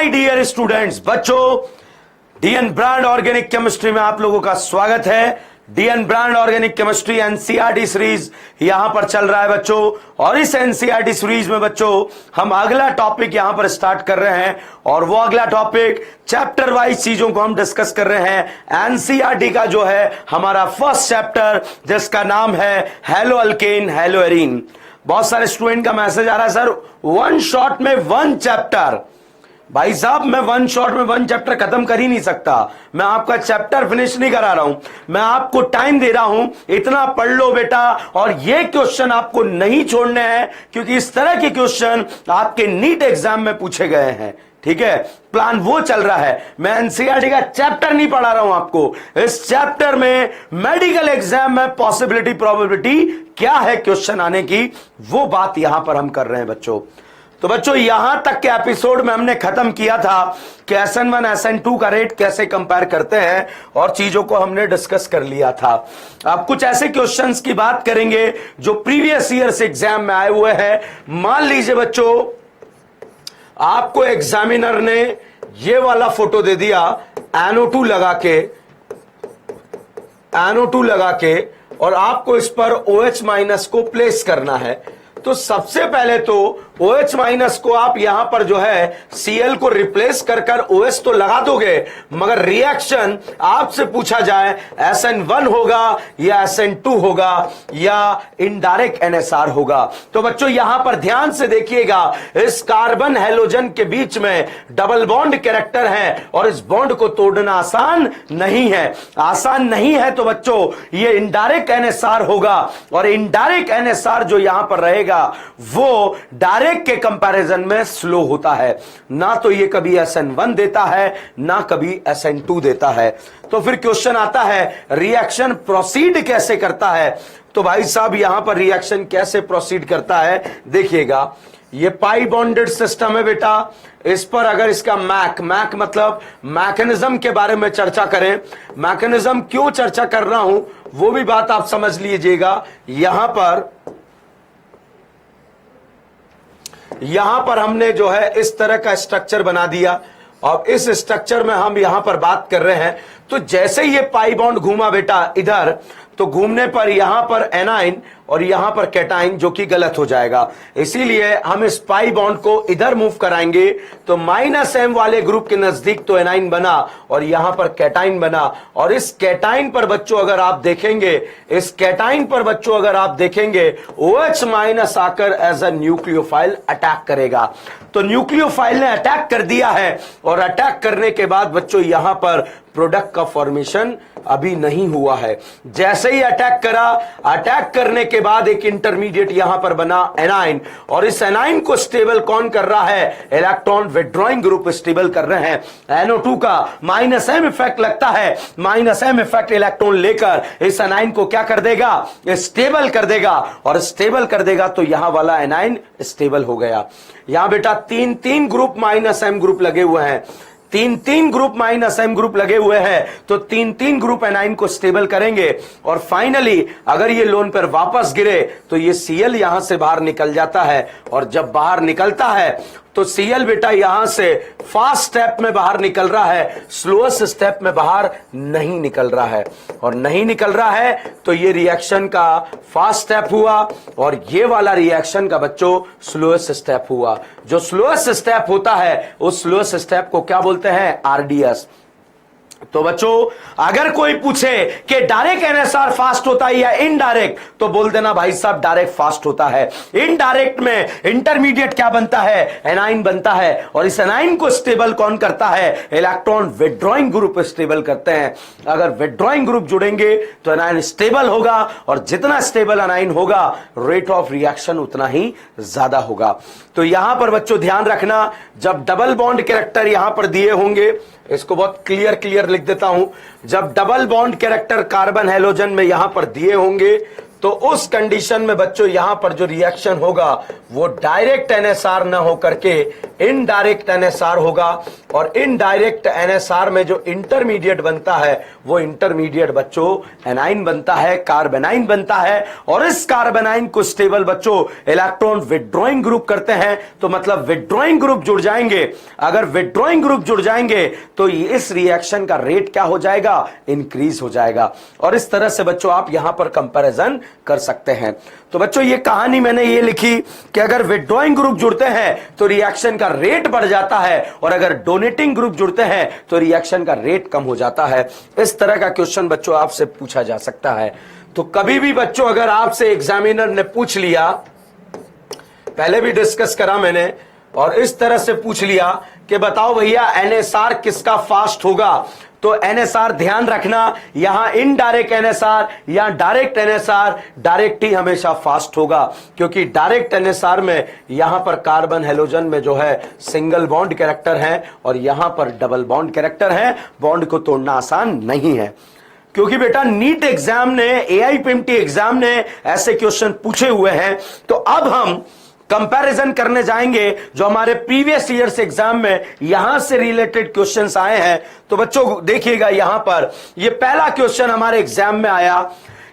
My dear students, बच्चों, DN brand organic chemistry में आप लोगों का स्वागत है। DN brand organic chemistry NCERT series यहां पर चल रहा है बच्चों, और इस एनसीईआरटी सीरीज में बच्चों हम अगला टॉपिक यहां पर स्टार्ट कर रहे हैं, और वो अगला टॉपिक चैप्टर वाइज चीजों को हम डिस्कस कर रहे हैं। एनसीईआरटी का जो है हमारा फर्स्ट चैप्टर, जिसका नाम है हेलो अल्केन हेलो एरीन। बहुत सारे स्टूडेंट का मैसेज आ रहा है, सर वन शॉट में वन चैप्टर। भाई साहब, मैं वन शॉट में वन चैप्टर खत्म कर ही नहीं सकता। मैं आपका चैप्टर फिनिश नहीं करा रहा हूं, मैं आपको टाइम दे रहा हूं, इतना पढ़ लो बेटा। और ये क्वेश्चन आपको नहीं छोड़ने हैं, क्योंकि इस तरह के क्वेश्चन आपके नीट एग्जाम में पूछे गए हैं। ठीक है, प्लान वो चल रहा है। मैं एनसीईआरटी का चैप्टर नहीं पढ़ा रहा हूं आपको। इस चैप्टर में मेडिकल एग्जाम में पॉसिबिलिटी प्रोबेबिलिटी क्या है क्वेश्चन आने की, वो बात यहां पर हम कर रहे हैं बच्चों। तो बच्चों, यहां तक के एपिसोड में हमने खत्म किया था कि SN1 SN2 का रेट कैसे कंपेयर करते हैं, और चीजों को हमने डिस्कस कर लिया था। अब कुछ ऐसे क्वेश्चंस की बात करेंगे जो प्रीवियस ईयर से एग्जाम में आए हुए हैं। मान लीजिए बच्चों, आपको एग्जामिनर ने ये वाला फोटो दे दिया NO2 लगा के, और आपको इस पर OH- को प्लेस करना है। तो सबसे पहले तो OH- को आप यहां पर जो है Cl को रिप्लेस कर OH तो लगा दोगे, मगर रिएक्शन आपसे पूछा जाए SN1 होगा या SN2 होगा या इनडायरेक्ट NSR होगा। तो बच्चों यहां पर ध्यान से देखिएगा, इस कार्बन हैलोजन के बीच में डबल बॉन्ड कैरेक्टर है, और इस बॉन्ड को तोड़ना आसान नहीं है। आसान नहीं है तो बच्चों ये इनडायरेक्ट NSR होगा, और इनडायरेक्ट NSR जो यहां पर रहेगा वो डायरेक्ट के कंपैरिजन में स्लो होता है। ना तो ये कभी SN1 देता है, ना कभी SN2 देता है। तो फिर क्वेश्चन आता है रिएक्शन प्रोसीड कैसे करता है। तो भाई साहब यहां पर रिएक्शन कैसे प्रोसीड करता है देखिएगा। ये पाई बॉन्डेड सिस्टम है बेटा। इस पर अगर इसका मैक मतलब मैकेनिज्म के बारे में चर्चा करें, मैकेनिज्म क्यों चर्चा कर रहा हूं वो भी बात आप समझ लीजिएगा। यहां पर हमने जो है इस तरह का स्ट्रक्चर बना दिया, और इस स्ट्रक्चर में हम यहां पर बात कर रहे हैं। तो जैसे ये पाई बॉन्ड घूमा बेटा इधर, तो घूमने पर यहां पर एनाइन और यहां पर कैटाइन, जो कि गलत हो जाएगा। इसीलिए हम इस पाई बॉन्ड को इधर मूव कराएंगे, तो -M वाले ग्रुप के नजदीक तो एनाइन बना और यहां पर कैटाइन बना। और इस कैटाइन पर बच्चों अगर आप देखेंगे, OH- आकर एज अ न्यूक्लियोफाइल अटैक करेगा। तो न्यूक्लियोफाइल ने अटैक कर दिया है, और अटैक करने के बाद बच्चों यहां पर प्रोडक्ट का फॉर्मेशन अभी नहीं हुआ है। जैसे ही अटैक करा, अटैक करने के बाद एक इंटरमीडिएट यहां पर बना एनाइन, और इस एनाइन को स्टेबल कौन कर रहा है? इलेक्ट्रॉन विड्रॉइंग ग्रुप स्टेबल कर रहे हैं। NO2 का -M इफेक्ट लगता है, -M इफेक्ट इलेक्ट्रॉन लेकर इस एनाइन को क्या कर देगा? स्टेबल कर देगा, और स्टेबल कर देगा तो यहां वाला एनाइन स्टेबल हो गया। यहां बेटा 3 ग्रुप -M ग्रुप लगे हुए हैं, 3 ग्रुप -M ग्रुप लगे हुए हैं, तो 3 ग्रुप एनाइन को स्टेबल करेंगे। और फाइनली अगर ये लोन पर वापस गिरे तो ये Cl यहां से बाहर निकल जाता है, और जब बाहर निकलता है तो Cl बेटा यहां से फास्ट स्टेप में बाहर निकल रहा है, स्लोएस्ट स्टेप में बाहर नहीं निकल रहा है। और नहीं निकल रहा है तो ये रिएक्शन का फास्ट स्टेप हुआ, और ये वाला रिएक्शन का बच्चों स्लोएस्ट स्टेप हुआ। जो स्लोएस्ट स्टेप होता है उस स्लोएस्ट स्टेप को क्या बोलते हैं? RDS। तो बच्चों अगर कोई पूछे कि डायरेक्ट NSR फास्ट होता है या इनडायरेक्ट, तो बोल देना भाई साहब डायरेक्ट फास्ट होता है। इनडायरेक्ट में इंटरमीडिएट क्या बनता है? एनाइन बनता है, और इस एनाइन को स्टेबल कौन करता है? इलेक्ट्रॉन विड्रॉइंग ग्रुप स्टेबल करते हैं। अगर विड्रॉइंग ग्रुप जुड़ेंगे तो एनाइन स्टेबल होगा, और जितना स्टेबल एनाइन होगा रेट ऑफ रिएक्शन उतना ही ज्यादा होगा। तो यहां पर बच्चों ध्यान रखना, जब डबल बॉन्ड कैरेक्टर यहां पर दिए होंगे, इसको बहुत क्लियर लिख देता हूं, जब double bond character carbon halogen में यहां पर दिए होंगे तो उस कंडीशन में बच्चों यहां पर जो रिएक्शन होगा वो डायरेक्ट एनएसआर ना होकर के इनडायरेक्ट एनएसआर होगा, और इनडायरेक्ट एनएसआर में जो इंटरमीडिएट बनता है वो इंटरमीडिएट बच्चों एनाइन बनता है, कार्बेनाइन बनता है। और इस कार्बेनाइन को स्टेबल बच्चों इलेक्ट्रॉन विड्रॉइंग ग्रुप करते हैं, तो मतलब विड्रॉइंग ग्रुप जुड़ जाएंगे। अगर विड्रॉइंग ग्रुप जुड़ जाएंगे तो इस रिएक्शन का रेट क्या हो जाएगा, इंक्रीज हो जाएगा। और इस तरह से बच्चों आप यहां पर कंपैरिजन कर सकते हैं। तो बच्चों ये कहानी मैंने ये लिखी कि अगर विड्रॉइंग ग्रुप जुड़ते हैं तो रिएक्शन का रेट बढ़ जाता है, और अगर डोनेटिंग ग्रुप जुड़ते हैं तो रिएक्शन का रेट कम हो जाता है। इस तरह का क्वेश्चन बच्चों आपसे पूछा जा सकता है। तो कभी भी बच्चों अगर आपसे एग्जामिनर ने पूछ लिया, पहले भी डिस्कस करा मैंने, और इस तरह से पूछ लिया कि बताओ भैया एनएसआर किसका फास्ट होगा, तो एनएसआर ध्यान रखना यहां इनडायरेक्ट एनएसआर या डायरेक्ट एनएसआर, डायरेक्ट ही हमेशा फास्ट होगा, क्योंकि डायरेक्ट एनएसआर में यहां पर कार्बन हेलोजन में जो है सिंगल बॉन्ड कैरेक्टर है और यहां पर डबल बॉन्ड कैरेक्टर है। बॉन्ड को तोड़ना आसान नहीं है, क्योंकि बेटा नीट एग्जाम ने, एआईपीएमटी एग्जाम ने ऐसे क्वेश्चन पूछे हुए हैं। तो अब हम कंपैरिजन करने जाएंगे जो हमारे प्रीवियस ईयर्स एग्जाम में यहां से रिलेटेड क्वेश्चंस आए हैं। तो बच्चों देखिएगा यहां पर ये पहला क्वेश्चन हमारे एग्जाम में आया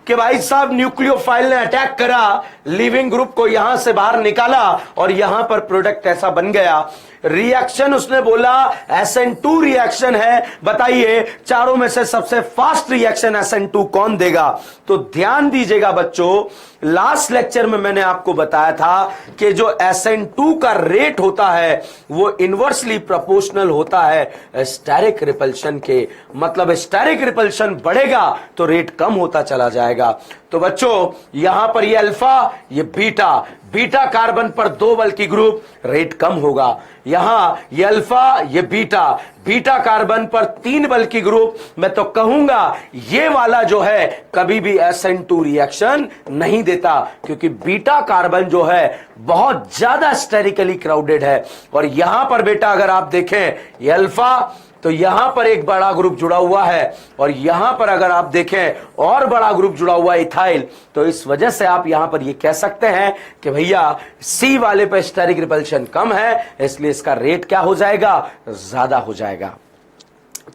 कि भाई साहब न्यूक्लियोफाइल ने अटैक करा, लिविंग ग्रुप को यहां से बाहर निकाला और यहां पर प्रोडक्ट ऐसा बन गया। रिएक्शन उसने बोला SN2 रिएक्शन है, बताइए चारों में से सबसे फास्ट रिएक्शन SN2 कौन देगा। तो ध्यान दीजिएगा बच्चों, लास्ट लेक्चर में मैंने आपको बताया था कि जो SN2 का रेट होता है वो इनवर्सली प्रोपोर्शनल होता है स्टेरिक रिपल्शन के, मतलब स्टेरिक रिपल्शन बढ़ेगा तो रेट कम होता चला जाएगा। तो बच्चों यहां पर ये अल्फा, ये बीटा, बीटा कार्बन पर 2 बल की ग्रुप, रेट कम होगा। यहां ये अल्फा, ये बीटा, बीटा कार्बन पर 3 बल की ग्रुप, मैं तो कहूंगा ये वाला जो है कभी भी SN2 रिएक्शन नहीं देता, क्योंकि बीटा कार्बन जो है बहुत ज्यादा स्टेरिकली क्राउडेड है। और यहां पर बेटा अगर आप देखें ये अल्फा, तो यहां पर एक बड़ा ग्रुप जुड़ा हुआ है, और यहां पर अगर आप देखें और बड़ा ग्रुप जुड़ा हुआ है इथाइल। तो इस वजह से आप यहां पर ये कह सकते हैं कि भैया सी वाले पर स्टेरिक रिपल्शन कम है, इसलिए इसका रेट क्या हो जाएगा, ज्यादा हो जाएगा।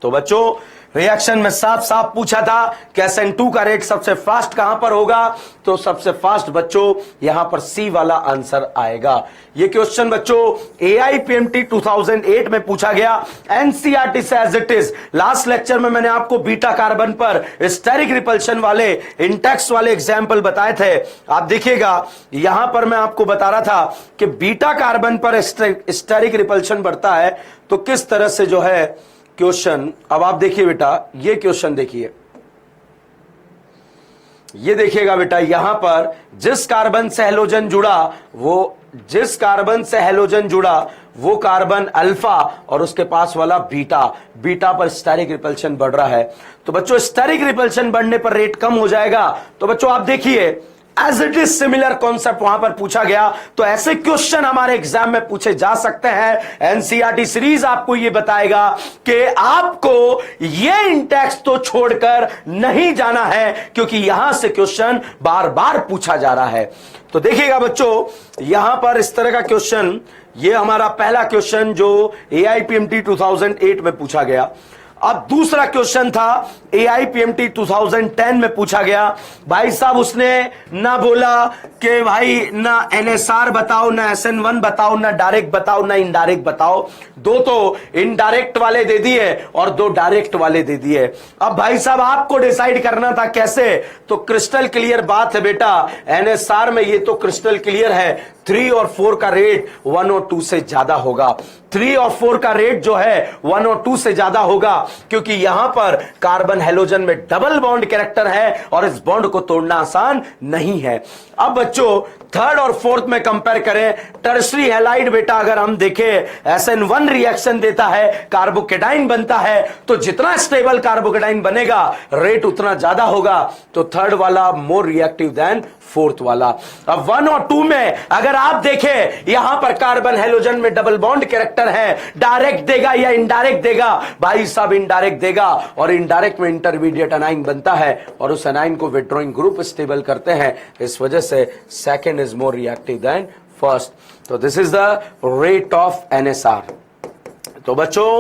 तो बच्चों रिएक्शन में साफ साफ पूछा था कि SN2 का रेट सबसे फास्ट कहां पर होगा, तो सबसे फास्ट बच्चों यहां पर सी वाला आंसर आएगा। यह क्वेश्चन बच्चों AIPMT 2008 में पूछा गया, NCERT से as it is. Last lecture में मैंने आपको बीटा कार्बन पर स्टेरिक रिपल्शन वाले इंटेक्स वाले एग्जाम्पल बताए थे। आप देखिएगा यहां पर मैं आपको बता रहा था कि बीटा कार्बन पर स्टेरिक रिपल्शन बढ़ता है, तो किस तरह से जो है क्वेश्चन। अब आप देखिए बेटा, ये क्वेश्चन देखिए, ये देखिएगा बेटा, यहां पर जिस कार्बन से हैलोजन जुड़ा वो कार्बन अल्फा और उसके पास वाला बीटा, बीटा पर स्टेरिक रिपल्शन बढ़ रहा है। तो बच्चों स्टेरिक रिपल्शन बढ़ने पर रेट कम हो जाएगा। तो बच्चों आप देखिए as it is similar concept वहां पर पूछा गया। तो ऐसे क्वेश्चन हमारे एग्जाम में पूछे जा सकते हैं। एनसीईआरटी सीरीज आपको यह बताएगा कि आपको ये इंटेक्स तो छोड़कर नहीं जाना है, क्योंकि यहां से क्वेश्चन बार बार पूछा जा रहा है। तो देखिएगा बच्चों यहां पर इस तरह का क्वेश्चन, ये हमारा पहला क्वेश्चन जो AIPMT 2008 में पूछा गया। अब दूसरा क्वेश्चन था AIPMT 2010 में पूछा गया। भाई साहब उसने ना बोला कि भाई ना NSR बताओ, ना SN1 बताओ, ना डायरेक्ट बताओ, ना इनडायरेक्ट बताओ। 2 तो इनडायरेक्ट वाले दे दिए और 2 डायरेक्ट वाले दे दिए। अब भाई साहब आपको डिसाइड करना था कैसे, तो क्रिस्टल क्लियर बात है बेटा, NSR में ये तो क्रिस्टल क्लियर है 3 और 4 का रेट 1 और 2 से ज्यादा होगा। 3 और 4 का रेट जो है 1 और 2 से ज्यादा होगा, क्योंकि यहां पर कार्बन हेलोजन में डबल बॉन्ड कैरेक्टर है और इस बॉन्ड को तोड़ना आसान नहीं है। अब बच्चों 3rd और 4th में कंपेयर करें, टर्शरी हैलाइड बेटा अगर हम देखें SN1 रिएक्शन देता है, कार्बोकेटाइन बनता है, तो जितना स्टेबल कार्बोकेटाइन बनेगा रेट उतना ज्यादा होगा। तो 3rd वाला मोर रिएक्टिव देन फोर्थ वाला। अब 1 और 2 में अगर आप देखें यहां पर कार्बन हेलोजन में डबल बॉन्ड कैरेक्टर है, डायरेक्ट देगा या इनडायरेक्ट देगा? भाई साहब इनडायरेक्ट देगा, और इनडायरेक्ट में इंटरमीडिएट अनाइन बनता है और उस अनाइन को विड्रॉइंग ग्रुप स्टेबल करते हैं। इस वजह से second is more reactive than first. तो this is the rate of NSR. तो बच्चों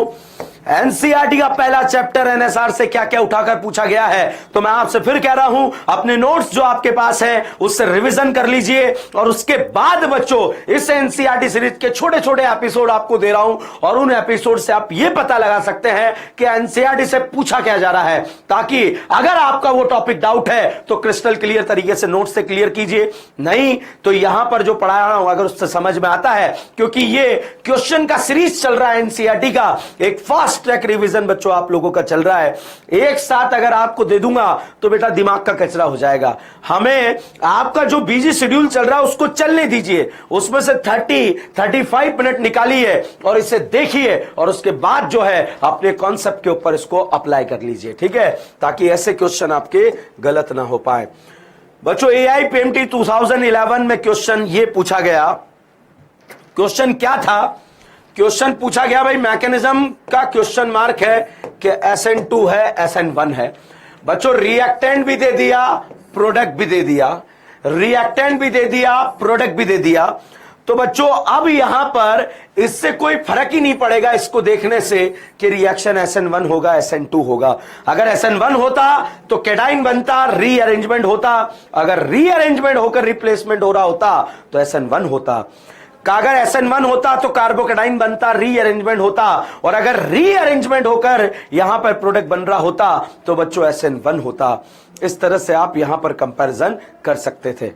एनसीईआरटी का पहला चैप्टर एनएसआर से क्या क्या उठाकर पूछा गया है, तो मैं आपसे फिर कह रहा हूं अपने नोट्स जो आपके पास है उससे रिवीजन कर लीजिए, और उसके बाद बच्चों इस एनसीईआरटी सीरीज के छोटे छोटे एपिसोड आपको दे रहा हूं, और उन एपिसोड से आप ये पता लगा सकते हैं कि एनसीईआरटी से पूछा क्या जा रहा है, ताकि अगर आपका वो टॉपिक डाउट है तो क्रिस्टल क्लियर तरीके से नोट से क्लियर कीजिए, नहीं तो यहां पर जो पढ़ा रहा हूं अगर उससे समझ में आता है, क्योंकि ये क्वेश्चन का सीरीज चल रहा है एनसीईआरटी का, एक फास्ट ट्रैक रिवीजन बच्चों आप लोगों का चल रहा है। एक साथ अगर आपको दे दूंगा तो बेटा दिमाग का कचरा हो जाएगा। हमें आपका जो बिजी शेड्यूल चल रहा है उसको चलने दीजिए, उसमें से 30-35 मिनट निकालिए और इसे देखिए, और उसके बाद जो है अपने कॉन्सेप्ट के ऊपर इसको अप्लाई कर लीजिए, ठीक है, ताकि ऐसे क्वेश्चन आपके गलत ना हो पाए। बच्चों AIPMT 2011 में क्वेश्चन ये पूछा गया, क्वेश्चन क्या था? क्वेश्चन पूछा गया भाई मैकेनिज्म का क्वेश्चन मार्क है कि SN2 है SN1 है। बच्चों रिएक्टेंट भी दे दिया, प्रोडक्ट भी दे दिया, रिएक्टेंट भी दे दिया, प्रोडक्ट भी दे दिया। तो बच्चों अब यहां पर इससे कोई फर्क ही नहीं पड़ेगा इसको देखने से कि रिएक्शन SN1 होगा SN2 होगा। अगर SN1 होता तो कैटाइन बनता, रीअरेंजमेंट होता, अगर रीअरेंजमेंट होकर रिप्लेसमेंट हो रहा होता तो SN1 होता, अगर SN1 होता तो कार्बोकेटाइन बनता, रीअरेंजमेंट होता, और अगर रीअरेंजमेंट होकर यहां पर प्रोडक्ट बन रहा होता तो बच्चों SN1 होता। इस तरह से आप यहां पर कंपैरिजन कर सकते थे,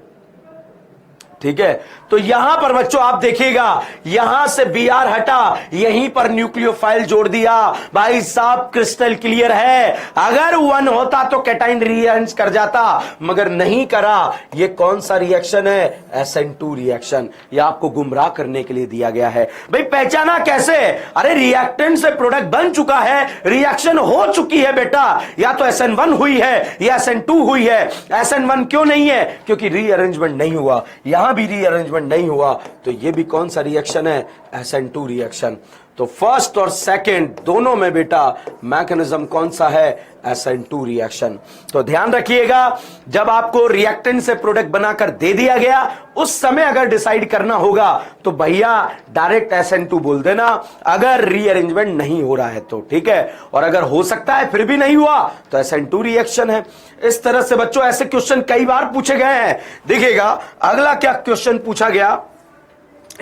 ठीक है। तो यहां पर बच्चों आप देखिएगा यहां से Br हटा, यहीं पर न्यूक्लियोफाइल जोड़ दिया, भाई साहब क्रिस्टल क्लियर है। अगर 1 होता तो कैटाइन रीअरेंज कर जाता, मगर नहीं करा। ये कौन सा रिएक्शन है? SN2 reaction. ये आपको गुमराह करने के लिए दिया गया है। भाई पहचाना कैसे? अरे रिएक्टेंट से प्रोडक्ट बन चुका है, रिएक्शन हो चुकी है बेटा, या तो SN1 हुई है या SN2 हुई है। SN1 क्यों नहीं है? क्योंकि रीअरेंजमेंट नहीं हुआ, यहां भी रीअरेंजमेंट नहीं हुआ, तो ये भी कौन सा रिएक्शन है? SN2 reaction. तो फर्स्ट और सेकंड दोनों में बेटा मैकेनिज्म कौन सा है? SN2 reaction. तो ध्यान रखिएगा जब आपको रिएक्टेंट से प्रोडक्ट बनाकर दे दिया गया उस समय अगर डिसाइड करना होगा तो भैया डायरेक्ट SN2 बोल देना, अगर रीअरेंजमेंट नहीं हो रहा है तो, ठीक है, और अगर हो सकता है फिर भी नहीं हुआ तो SN2 रिएक्शन है। इस तरह से बच्चों ऐसे क्वेश्चन कई बार पूछे गए हैं। देखिएगा अगला क्या क्वेश्चन पूछा गया,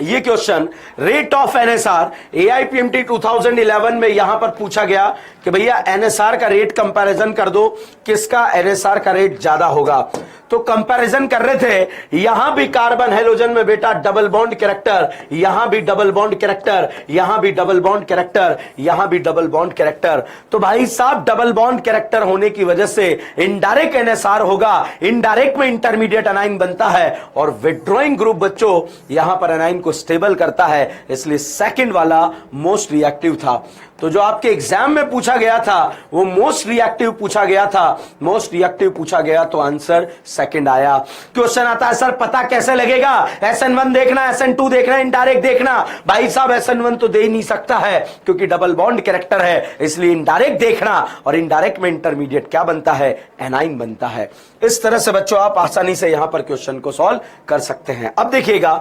ये question rate of NSR AIPMT 2011 में यहां पर पूछा गया कि भैया एनएसआर का रेट कंपैरिजन कर दो, किसका एनएसआर का रेट ज्यादा होगा। तो कंपैरिजन कर रहे थे, यहां भी कार्बन हेलोजन में बेटा डबल बॉन्ड कैरेक्टर, यहां भी डबल बॉन्ड कैरेक्टर, यहां भी डबल बॉन्ड कैरेक्टर, यहां भी डबल बॉन्ड कैरेक्टर। तो भाई साहब डबल बॉन्ड कैरेक्टर होने की वजह से इनडायरेक्ट एनएसआर होगा, इनडायरेक्ट में इंटरमीडिएट अनाइन बनता है, और विड्रॉइंग ग्रुप बच्चों यहां पर अनाइन को स्टेबल करता है, इसलिए सेकंड वाला मोस्ट रिएक्टिव था। तो जो आपके एग्जाम में पूछा गया था वो मोस्ट रिएक्टिव पूछा गया था, मोस्ट रिएक्टिव पूछा गया तो आंसर सेकंड आया। क्वेश्चन आता है सर पता कैसे लगेगा? SN1 देखना, SN2 देखना, इनडायरेक्ट देखना। भाई साहब SN1 तो दे ही नहीं सकता है क्योंकि डबल बॉन्ड कैरेक्टर है, इसलिए इनडायरेक्ट देखना, और इनडायरेक्ट में इंटरमीडिएट क्या बनता है? एनाइन बनता है। इस तरह से बच्चों आप आसानी से यहां पर क्वेश्चन को सॉल्व कर सकते हैं। अब देखिएगा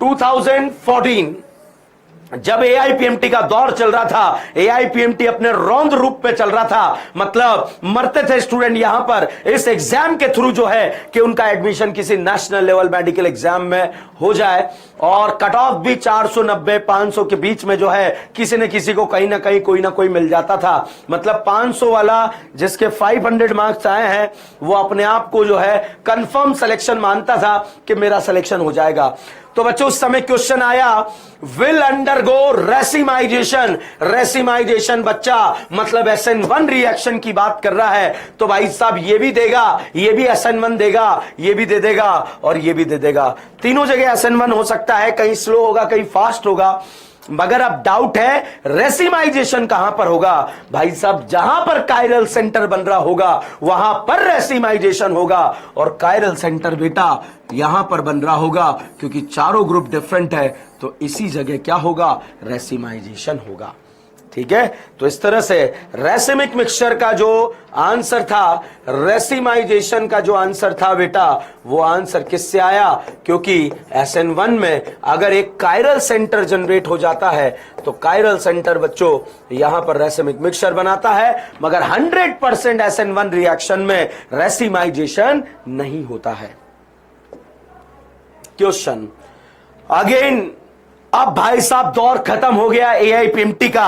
2014 जब AIPMT का दौर चल रहा था, AIPMT अपने रौंद रूप पे चल रहा था, मतलब मरते थे स्टूडेंट यहां पर इस एग्जाम के थ्रू जो है कि उनका एडमिशन किसी नेशनल लेवल मेडिकल एग्जाम में हो जाए, और कट ऑफ भी 490-500 के बीच में जो है किसी न किसी को कहीं ना कहीं कोई ना कोई मिल जाता था। मतलब 500 वाला जिसके 500 मार्क्स आए हैं वो अपने आप को जो है कंफर्म सिलेक्शन मानता था कि मेरा सिलेक्शन हो जाएगा। तो बच्चों उस समय क्वेश्चन आया विल अंडरगो रेसिमाइजेशन। रेसिमाइजेशन बच्चा मतलब SN1 रिएक्शन की बात कर रहा है, तो भाई साहब ये भी देगा, ये भी SN1 देगा, ये भी दे देगा और ये भी दे देगा। तीनों जगह SN1 हो सकता है, कहीं स्लो होगा कहीं फास्ट होगा। मगर अब डाउट है रेसिमाइजेशन कहां पर होगा। भाई साहब जहां पर कायरल सेंटर बन रहा होगा वहां पर रेसिमाइजेशन होगा, और कायरल सेंटर बेटा यहां पर बन रहा होगा, क्योंकि चारों ग्रुप डिफरेंट है तो इसी जगह क्या होगा, रेसिमाइजेशन होगा। ठीक है, तो इस तरह से रेसिमिक मिक्सचर का जो आंसर था, रेसिमाइजेशन का जो आंसर था बेटा, वो आंसर किससे आया, क्योंकि SN1 में अगर एक कायरल सेंटर जनरेट हो जाता है तो कायरल सेंटर बच्चों यहां पर रेसिमिक मिक्सचर बनाता है, मगर 100% SN1 रिएक्शन में रेसिमाइजेशन नहीं होता है। क्वेश्चन अगेन, अब भाई साहब दौर खत्म हो गया AIPMT का।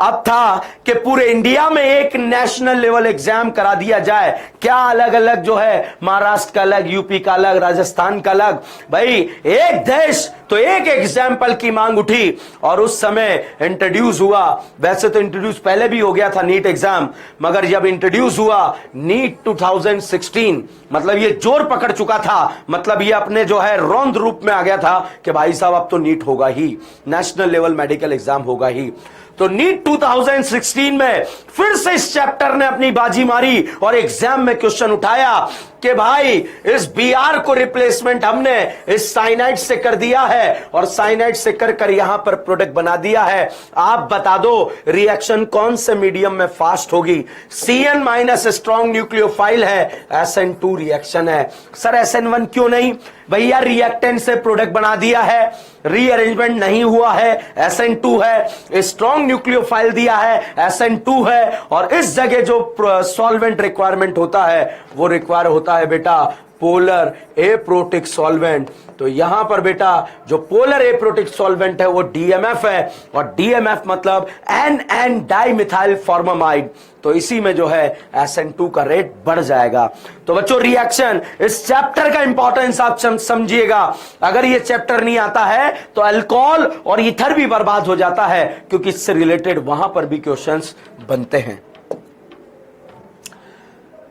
अब था कि पूरे इंडिया में एक नेशनल लेवल एग्जाम करा दिया जाए। क्या अलग अलग जो है, महाराष्ट्र का अलग, यूपी का अलग, राजस्थान का अलग। भाई एक देश तो एक एग्जाम्पल की मांग उठी और उस समय इंट्रोड्यूस हुआ। वैसे तो इंट्रोड्यूस पहले भी हो गया था नीट एग्जाम, मगर जब इंट्रोड्यूस हुआ नीट 2016, मतलब ये जोर पकड़ चुका था, मतलब ये अपने जो है रौंद रूप में आ गया था कि भाई साहब अब तो नीट होगा ही, नेशनल लेवल मेडिकल एग्जाम होगा ही। तो नीट 2016 में फिर से इस चैप्टर ने अपनी बाजी मारी और एग्जाम में क्वेश्चन उठाया कि भाई इस BR को रिप्लेसमेंट हमने इस साइनाइड से कर दिया है और साइनाइड से कर यहां पर प्रोडक्ट बना दिया है। आप बता दो रिएक्शन कौन से मीडियम में फास्ट होगी। CN माइनस स्ट्रॉन्ग न्यूक्लियोफाइल है, SN2 रिएक्शन है। सर SN1 क्यों नहीं? भैया रिएक्टेंट से प्रोडक्ट बना दिया है, रीअरेंजमेंट नहीं हुआ है, SN2 है। स्ट्रॉन्ग न्यूक्लियोफाइल दिया है, SN2 है। और इस जगह जो सॉल्वेंट रिक्वायरमेंट होता है वो रिक्वायर होता है बेटा पोलर एप्रोटिक सॉल्वेंट। तो यहां पर बेटा जो पोलर एप्रोटिक सॉल्वेंट है वो DMF है, और DMF मतलब NN डाइमिथाइल फॉर्मामाइड। तो इसी में जो है SN2 का रेट बढ़ जाएगा। तो बच्चों रिएक्शन, इस चैप्टर का इंपॉर्टेंस आप समझिएगा। अगर ये चैप्टर नहीं आता है तो अल्कोहल और ईथर भी बर्बाद हो जाता है, क्योंकि इससे रिलेटेड वहां पर भी क्वेश्चंस बनते हैं।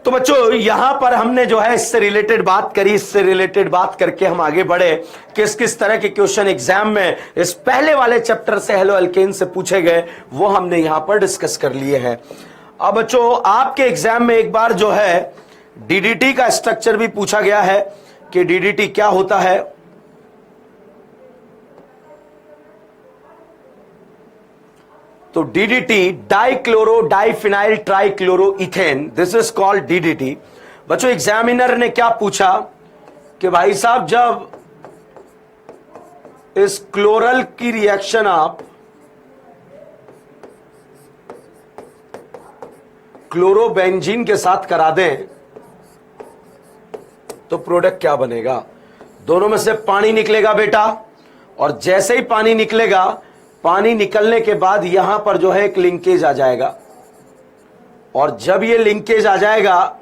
तो बच्चों यहां पर हमने जो है इससे रिलेटेड बात करी, इससे रिलेटेड बात करके हम आगे बढ़े किस किस तरह के क्वेश्चन एग्जाम में इस पहले वाले चैप्टर से हेलो एल्केन से पूछे गए, वो हमने यहां पर डिस्कस कर लिए हैं। अब बच्चों आपके एग्जाम में एक बार जो है DDT का स्ट्रक्चर भी पूछा गया है कि DDT क्या होता है। तो DDT dichloro diphenyl trichloroethane, this is called DDT। बच्चों एग्जामिनर ने क्या पूछा कि भाई साहब जब इस क्लोरल की रिएक्शन आप क्लोरोबेंजीन के साथ करा दें तो प्रोडक्ट क्या बनेगा। दोनों में से पानी निकलेगा बेटा, और जैसे ही पानी निकलेगा, पानी निकलने के बाद यहां पर जो है एक लिंकेज आ जाएगा, और जब ये लिंकेज आ जाएगा,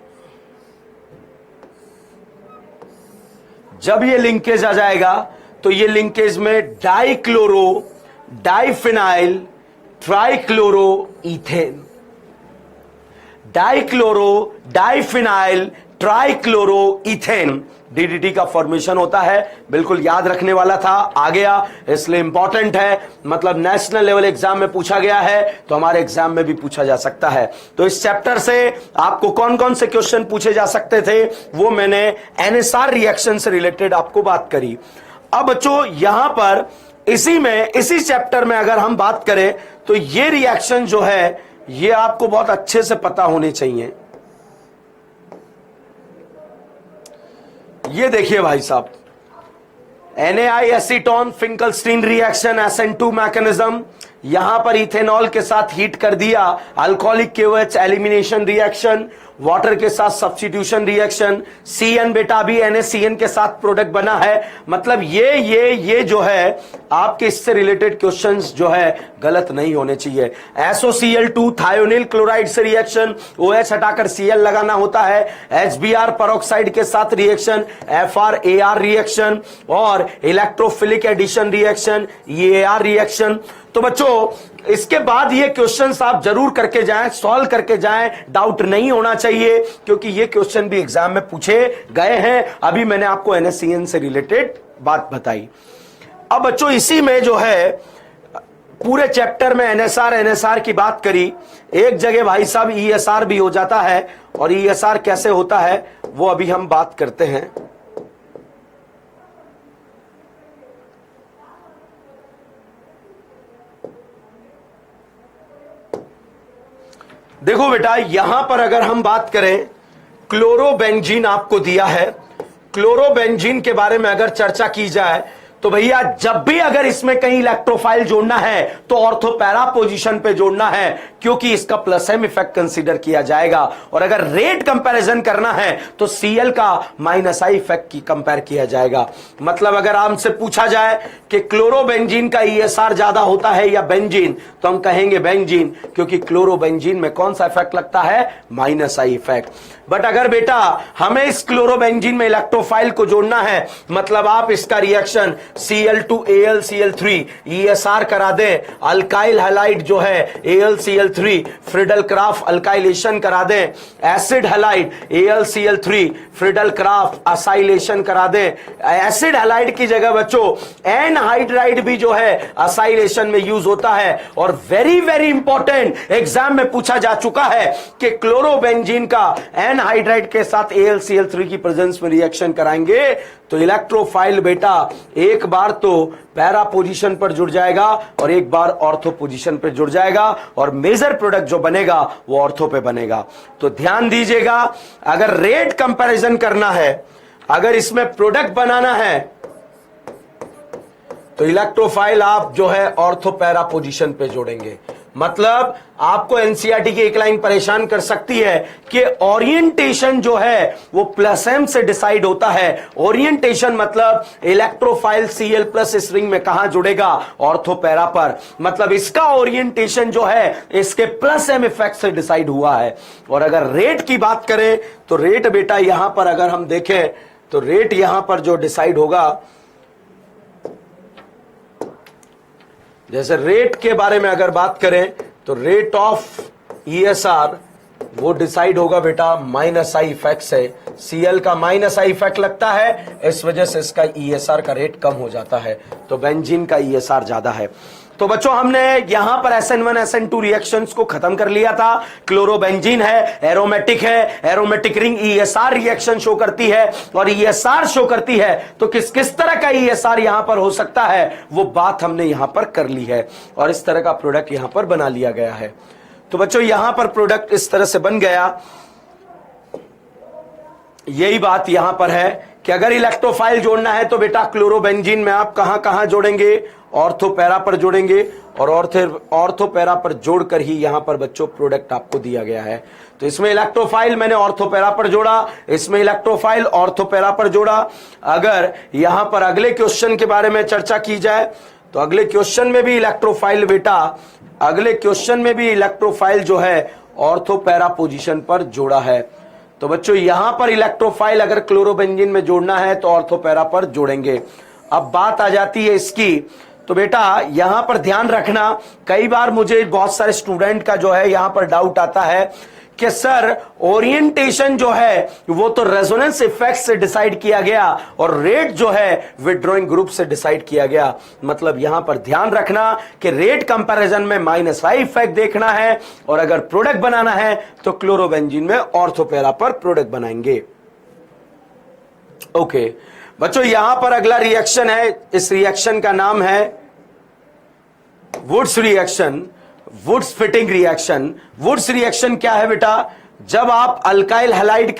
जब ये लिंकेज आ जाएगा तो ये लिंकेज में dichloro diphenyl trichloroethane, dichloro diphenyl trichloroethane DDT का फॉर्मेशन होता है। बिल्कुल याद रखने वाला था, आ गया, इसलिए इंपॉर्टेंट है, मतलब नेशनल लेवल एग्जाम में पूछा गया है तो हमारे एग्जाम में भी पूछा जा सकता है। तो इस चैप्टर से आपको कौन कौन से क्वेश्चन पूछे जा सकते थे वो मैंने NSR रिएक्शन से रिलेटेड आपको बात करी। अब बच्चों यहां पर इसी चैप्टर में अगर हम बात करें तो ये रिएक्शन जो है ये आपको बहुत अच्छे से पता होने चाहिए। ये देखिए भाई साहब, NaI acetone Finkelstein reaction, SN2 mechanism, यहां पर इथेनॉल के साथ हीट कर दिया, alcoholic KOH elimination reaction, water के साथ सब्स्टिट्यूशन रिएक्शन, CN बेटा अभी NaCN के साथ प्रोडक्ट बना है। मतलब ये जो है आपके इससे रिलेटेड क्वेश्चंस जो है गलत नहीं होने चाहिए। SOCl2 थायोनिल क्लोराइड से रिएक्शन, OH हटाकर Cl लगाना होता है, HBr पेरोक्साइड के साथ रिएक्शन, FrAr रिएक्शन, और electrophilic addition reaction, EAR reaction. तो बच्चों इसके बाद ये क्वेश्चंस आप जरूर करके जाएं, सॉल्व करके जाएं, डाउट नहीं होना चाहिए, क्योंकि ये क्वेश्चन भी एग्जाम में पूछे गए हैं। अभी मैंने आपको NaCN से रिलेटेड बात बताई। अब बच्चों इसी में जो है पूरे चैप्टर में एनएसआर की बात करी, एक जगह भाई साहब ईएसआर भी हो जाता है, और ईएसआर कैसे होता है वो अभी हम बात करते हैं। देखो बेटा, यहां पर अगर हम बात करें, क्लोरोबेंजीन आपको दिया है। क्लोरोबेंजीन के बारे में अगर चर्चा की जाए तो भैया जब भी अगर इसमें कहीं इलेक्ट्रोफाइल जोड़ना है तो ऑर्थो पैरा पोजीशन पे जोड़ना है, क्योंकि इसका प्लस एम इफेक्ट कंसीडर किया जाएगा। और अगर रेट कंपैरिजन करना है तो सीएल का माइनस आई इफेक्ट की कंपेयर किया जाएगा। मतलब अगर हमसे पूछा जाए कि क्लोरोबेंजीन का ईएसआर ज्यादा होता है या बेंजीन, तो हम कहेंगे बेंजीन, क्योंकि क्लोरोबेंजीन में कौन सा इफेक्ट लगता है, माइनस आई इफेक्ट। बट अगर बेटा हमें इस क्लोरोबेंजीन में इलेक्ट्रोफाइल को जोड़ना है, मतलब आप इसका रिएक्शन Cl2AlCl3 ESR करा दें, अल्काइल हैलाइड जो है AlCl3 फ्रिडल क्राफ्ट अल्काइलेशन करा दें, acid halide AlCl3 Friedel Crafts acylation करा दें। एसिड हैलाइड की जगह बच्चों एनहाइड्राइड भी जो है असाइलेशन में यूज होता है। और वेरी वेरी इंपॉर्टेंट, एग्जाम में पूछा जा चुका है कि क्लोरोबेंजीन का एनहाइड्राइड के साथ AlCl3 की प्रेजेंस में रिएक्शन कराएंगे तो इलेक्ट्रोफाइल बेटा एक बार तो पैरा पोजीशन पर जुड़ जाएगा और एक बार ऑर्थो पोजीशन पर जुड़ जाएगा, और मेजर प्रोडक्ट जो बनेगा वो ऑर्थो पे बनेगा। तो ध्यान दीजिएगा, अगर रेट कंपैरिजन करना है, अगर इसमें प्रोडक्ट बनाना है, तो इलेक्ट्रोफाइल आप जो है ऑर्थो पैरा पोजीशन पे जोड़ेंगे। मतलब आपको एनसीईआरटी की एक लाइन परेशान कर सकती है कि ओरिएंटेशन जो है वो प्लस एम से डिसाइड होता है। ओरिएंटेशन मतलब इलेक्ट्रोफाइल Cl प्लस इस रिंग में कहां जुड़ेगा, ऑर्थो पैरा पर। मतलब इसका ओरिएंटेशन जो है इसके प्लस एम इफेक्ट से डिसाइड हुआ है। और अगर रेट की बात करें तो रेट बेटा यहां पर अगर हम देखें तो रेट यहां पर जो डिसाइड होगा, जैसे रेट के बारे में अगर बात करें तो रेट ऑफ ईएसआर वो डिसाइड होगा बेटा माइनस आई इफेक्ट से। सीएल का माइनस आई इफेक्ट लगता है, इस वजह से इसका ईएसआर का रेट कम हो जाता है, तो बेंजीन का ईएसआर ज्यादा है। तो बच्चों हमने यहां पर SN1 SN2 रिएक्शंस को खत्म कर लिया था। क्लोरोबेंजीन है, एरोमेटिक है, aromatic ring ESR reaction show करती है और ESR शो करती है, तो किस किस तरह का ESR यहां पर हो सकता है वो बात हमने यहां पर कर ली है और इस तरह का प्रोडक्ट यहां पर बना लिया गया है। तो बच्चों यहां पर प्रोडक्ट इस तरह से बन गया। यही बात यहां पर है कि अगर इलेक्ट्रोफाइल जोड़ना है तो बेटा क्लोरोबेंजीन में आप कहां कहां जोड़ेंगे, ऑर्थो पैरा पर जोड़ेंगे, और ऑर्थो पैरा पर जोड़कर ही यहां पर बच्चों प्रोडक्ट आपको दिया गया है। तो इसमें इलेक्ट्रोफाइल मैंने ऑर्थो पैरा पर जोड़ा, इसमें इलेक्ट्रोफाइल ऑर्थो पैरा पर जोड़ा। अगर यहां पर अगले क्वेश्चन के बारे में चर्चा की जाए तो अगले क्वेश्चन में भी इलेक्ट्रोफाइल बेटा, अगले क्वेश्चन में भी इलेक्ट्रोफाइल जो है ऑर्थो पैरा पोजीशन पर जोड़ा है। तो बच्चों यहां पर इलेक्ट्रोफाइल अगर क्लोरोबेंजीन में जोड़ना है तो ऑर्थो पैरा पर जोड़ेंगे। अब बात आ जाती है इसकी, तो बेटा यहां पर ध्यान रखना, कई बार मुझे बहुत सारे स्टूडेंट का जो है यहां पर डाउट आता है कि सर ओरिएंटेशन जो है वो तो रेजोनेंस इफेक्ट से डिसाइड किया गया और रेट जो है विथड्रॉइंग ग्रुप से डिसाइड किया गया। मतलब यहां पर ध्यान रखना कि रेट कंपैरिजन में माइनस आई इफेक्ट देखना है और अगर प्रोडक्ट बनाना है तो क्लोरोबेंजीन में ऑर्थो पैरा पर प्रोडक्ट बनाएंगे। ओके बच्चों यहां पर अगला रिएक्शन है, इस रिएक्शन का नाम है Wurtz reaction, Wurtz Fittig reaction. Wurtz reaction क्या है बेटा, जब आप अल्काइल हैलाइड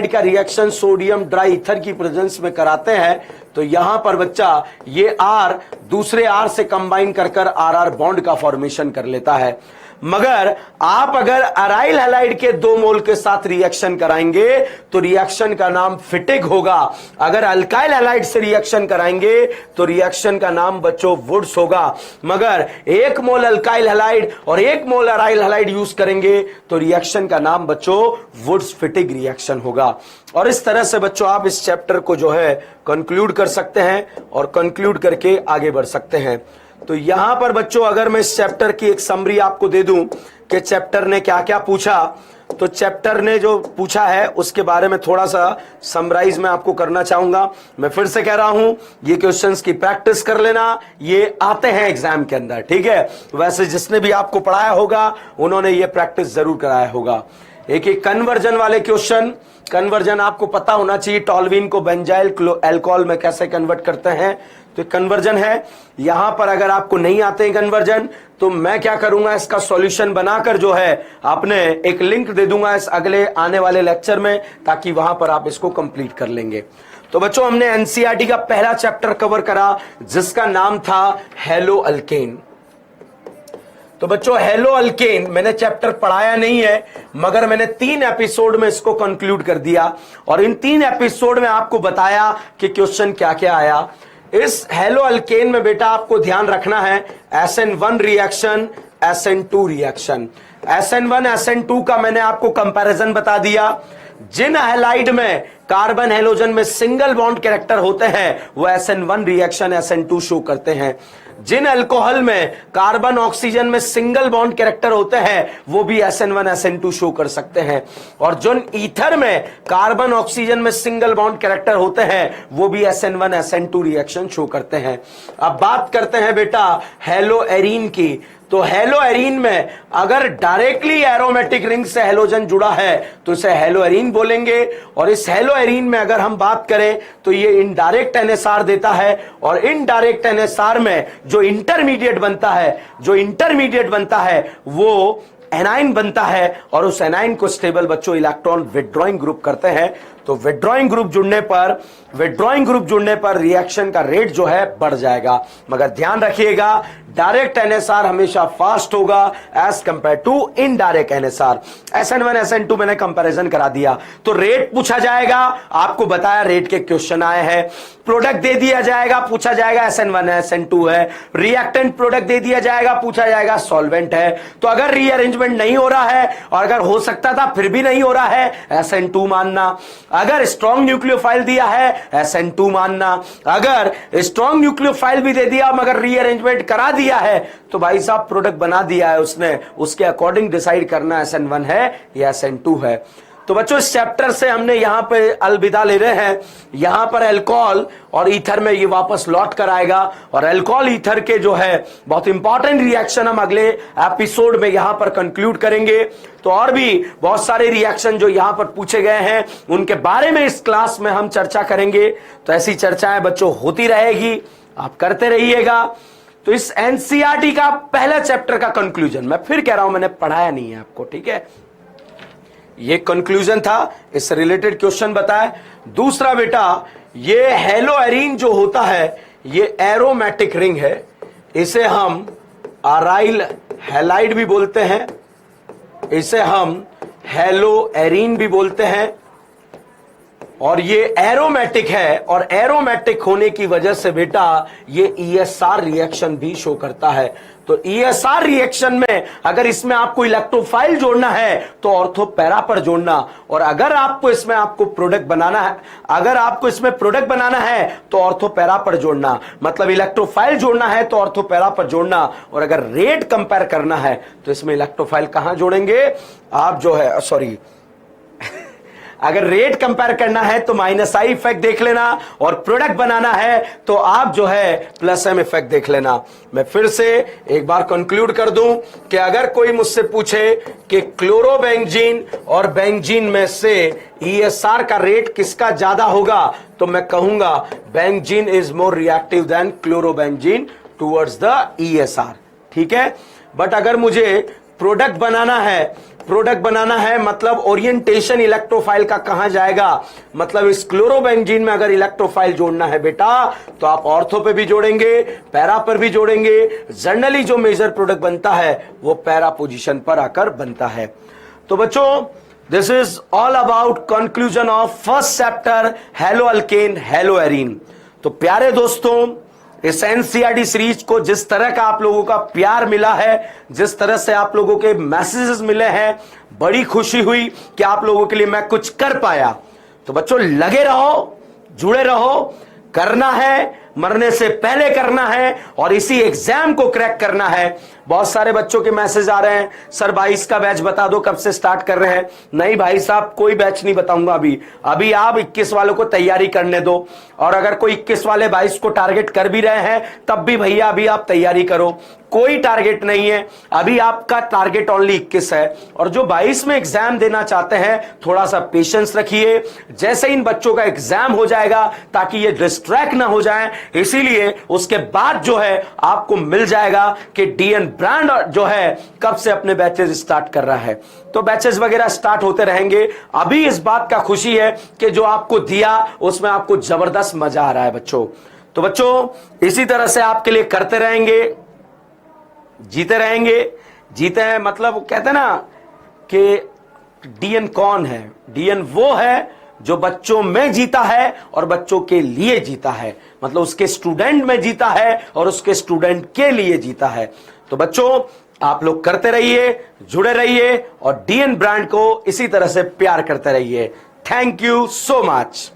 का रिएक्शन सोडियम ड्राई ईथर की प्रेजेंस में कराते हैं तो यहां पर बच्चा ये R दूसरे R से कंबाइन कर RR बॉन्ड का फॉर्मेशन कर लेता है। मगर आप अगर अराइल हैलाइड के 2 मोल के साथ रिएक्शन कराएंगे तो रिएक्शन का नाम फिटिग होगा। अगर अल्काइल हैलाइड से रिएक्शन कराएंगे तो रिएक्शन का नाम बच्चों वुड्स होगा। मगर 1 मोल अल्काइल हैलाइड और 1 मोल अराइल हैलाइड यूज करेंगे तो रिएक्शन का नाम बच्चों वुड्स फिटिग रिएक्शन होगा। और इस तरह से बच्चों आप इस चैप्टर को जो है कंक्लूड कर सकते हैं और कंक्लूड करके आगे बढ़ सकते हैं। तो यहां पर बच्चों अगर मैं इस चैप्टर की एक समरी आपको दे दूं कि चैप्टर ने क्या क्या पूछा, तो चैप्टर ने जो पूछा है उसके बारे में थोड़ा सा समराइज मैं आपको करना चाहूंगा। मैं फिर से कह रहा हूं, ये क्वेश्चंस की प्रैक्टिस कर लेना, ये आते हैं एग्जाम के अंदर, ठीक है। वैसे जिसने भी आपको पढ़ाया होगा उन्होंने ये प्रैक्टिस जरूर कराया होगा। एक कन्वर्जन वाले क्वेश्चन, कन्वर्जन आपको पता होना चाहिए, टॉल्विन को बेंजाइल अल्कोहल में कैसे कन्वर्ट करते हैं, तो कन्वर्जन है। यहां पर अगर आपको नहीं आते हैं कन्वर्जन, तो मैं क्या करूंगा, इसका सॉल्यूशन बनाकर जो है आपने एक लिंक दे दूंगा इस अगले आने वाले लेक्चर में, ताकि वहां पर आप इसको कंप्लीट कर लेंगे। तो बच्चों, हमने एनसीईआरटी का पहला चैप्टर कवर करा जिसका नाम था हेलो अल्केन। तो बच्चों, हेलो अल्केन मैंने चैप्टर पढ़ाया नहीं है, मगर मैंने 3 एपिसोड में इसको कंक्लूड कर दिया, और इन 3 एपिसोड में आपको बताया कि क्वेश्चन क्या क्या आया। इस हेलो अल्केन में बेटा आपको ध्यान रखना है SN1 reaction, SN2 reaction. SN1 SN2 का मैंने आपको कंपैरिजन बता दिया। जिन हैलाइड में कार्बन हेलोजन में सिंगल बॉन्ड कैरेक्टर होते हैं वो SN1 रिएक्शन SN2 शो करते हैं। जिन अल्कोहल में कार्बन ऑक्सीजन में सिंगल बॉन्ड कैरेक्टर होते हैं वो भी SN1 SN2 शो कर सकते हैं, और जिन ईथर में कार्बन ऑक्सीजन में सिंगल बॉन्ड कैरेक्टर होते हैं वो भी SN1 SN2 रिएक्शन शो करते हैं। अब बात करते हैं बेटा हेलो एरीन की। तो हेलो एरीन में अगर डायरेक्टली एरोमेटिक रिंग से हेलोजन जुड़ा है तो इसे हेलो एरीन बोलेंगे, और इस हेलो एरीन में अगर हम बात करें तो ये इनडायरेक्ट NSR देता है, और इनडायरेक्ट NSR में जो इंटरमीडिएट बनता है वो एनाइन बनता है, और उस एनाइन को स्टेबल बच्चों इलेक्ट्रॉन विथड्रॉइंग ग्रुप करते हैं। तो विथड्रॉइंग ग्रुप जुड़ने पर रिएक्शन का रेट जो है बढ़ जाएगा, मगर ध्यान रखिएगा डायरेक्ट NSR हमेशा फास्ट होगा as compare to indirect NSR। SN1 SN2 मैंने कंपैरिजन करा दिया। तो रेट पूछा जाएगा, आपको बताया रेट के क्वेश्चन आए हैं। प्रोडक्ट दे दिया जाएगा, पूछा जाएगा SN1 SN2 है। रिएक्टेंट प्रोडक्ट दे दिया जाएगा, पूछा जाएगा सॉल्वेंट है। तो अगर रीअरेंजमेंट नहीं हो रहा है, और अगर हो सकता था फिर भी नहीं हो रहा है, SN2 मानना। अगर स्ट्रॉन्ग न्यूक्लियोफाइल दिया है, SN2 मानना। अगर स्ट्रॉन्ग न्यूक्लियोफाइल भी दे दिया मगर रीअरेंजमेंट करा दिया है, तो भाई साहब प्रोडक्ट बना दिया है उसने, उसके अकॉर्डिंग डिसाइड करना SN1 है या SN2 है। तो बच्चों, इस चैप्टर से हमने यहां पे अलविदा ले रहे हैं। यहां पर अल्कोहल और ईथर में ये वापस लौट कर आएगा, और अल्कोहल ईथर के जो है बहुत इंपॉर्टेंट रिएक्शन हम अगले एपिसोड में यहां पर कंक्लूड करेंगे। तो और भी बहुत सारे रिएक्शन जो यहां पर पूछे गए हैं उनके बारे में इस क्लास में हम चर्चा करेंगे। तो ऐसी चर्चाएं बच्चों होती रहेगी, आप करते रहिएगा। तो इस एनसीईआरटी का पहला चैप्टर का कंक्लूजन, मैं फिर कह रहा हूं मैंने पढ़ाया नहीं है आपको, ठीक है, ये कंक्लूजन था, इससे रिलेटेड क्वेश्चन बताया। दूसरा बेटा, ये हेलो एरीन जो होता है ये एरोमेटिक रिंग है, इसे हम अराइल हैलाइड भी बोलते हैं, इसे हम हेलो एरीन भी बोलते हैं, और ये एरोमेटिक है, और एरोमेटिक होने की वजह से बेटा ये ESR रिएक्शन भी शो करता है। तो ESR रिएक्शन में अगर इसमें आपको इलेक्ट्रोफाइल जोड़ना है तो ऑर्थो पैरा पर जोड़ना, और अगर आपको इसमें प्रोडक्ट बनाना है तो ऑर्थो पैरा पर जोड़ना, मतलब इलेक्ट्रोफाइल जोड़ना है तो ऑर्थो पैरा पर जोड़ना। और अगर रेट कंपेयर करना है तो इसमें इलेक्ट्रोफाइल कहां जोड़ेंगे आप, जो है सॉरी अगर रेट कंपेयर करना है तो -I इफेक्ट देख लेना, और प्रोडक्ट बनाना है तो आप जो है +M इफेक्ट देख लेना। मैं फिर से एक बार कंक्लूड कर दूं कि अगर कोई मुझसे पूछे कि क्लोरोबेंजीन और बेंजीन में से ESR का रेट किसका ज्यादा होगा, तो मैं कहूंगा benzene is more reactive then chlorobenzene towards the ESR, ठीक है। बट अगर मुझे प्रोडक्ट बनाना है मतलब ओरिएंटेशन इलेक्ट्रोफाइल का कहां जाएगा, मतलब इस क्लोरोबेंजीन में अगर इलेक्ट्रोफाइल जोड़ना है बेटा तो आप ऑर्थो पे भी जोड़ेंगे, पैरा पर भी जोड़ेंगे। जनरली जो मेजर प्रोडक्ट बनता है वो पैरा पोजीशन पर आकर बनता है। तो बच्चों, this is all about conclusion of first chapter hello alkane hello arene. तो प्यारे दोस्तों, इस एनसीईआरटी सीरीज को जिस तरह का आप लोगों का प्यार मिला है, जिस तरह से आप लोगों के मैसेजेस मिले हैं, बड़ी खुशी हुई कि आप लोगों के लिए मैं कुछ कर पाया। तो बच्चों, लगे रहो, जुड़े रहो, करना है, मरने से पहले करना है, और इसी एग्जाम को क्रैक करना है। बहुत सारे बच्चों के मैसेज आ रहे हैं, सर 22 का बैच बता दो, कब से स्टार्ट कर रहे हैं। नहीं भाई साहब, कोई बैच नहीं बताऊंगा अभी आप 21 वालों को तैयारी करने दो। और अगर कोई 21 वाले 22 को टारगेट कर भी रहे हैं तब भी भैया अभी आप तैयारी करो, कोई टारगेट नहीं है, अभी आपका टारगेट ओनली 21 है। और जो 22 में एग्जाम देना चाहते हैं थोड़ा सा पेशेंस रखिए, जैसे इन बच्चों का एग्जाम हो जाएगा ताकि ये डिस्ट्रैक्ट ना हो जाएं, इसीलिए उसके बाद जो है आपको मिल जाएगा कि डीएन ब्रांड जो है कब से अपने बैचेस स्टार्ट कर रहा है। तो बैचेस वगैरह स्टार्ट होते रहेंगे। अभी इस बात का खुशी है कि जो आपको दिया उसमें आपको जबरदस्त मजा आ रहा है बच्चों। तो बच्चों इसी तरह से आपके लिए करते रहेंगे, जीते रहेंगे। जीते हैं मतलब कहते हैं ना कि डीएन कौन है? डीएन वो है जो बच्चों में जीता है और बच्चों के लिए जीता है, मतलब उसके स्टूडेंट में जीता है और उसके स्टूडेंट के लिए जीता है। तो बच्चों आप लोग करते रहिए, जुड़े रहिए और डीएन ब्रांड को इसी तरह से प्यार करते रहिए। Thank you so much.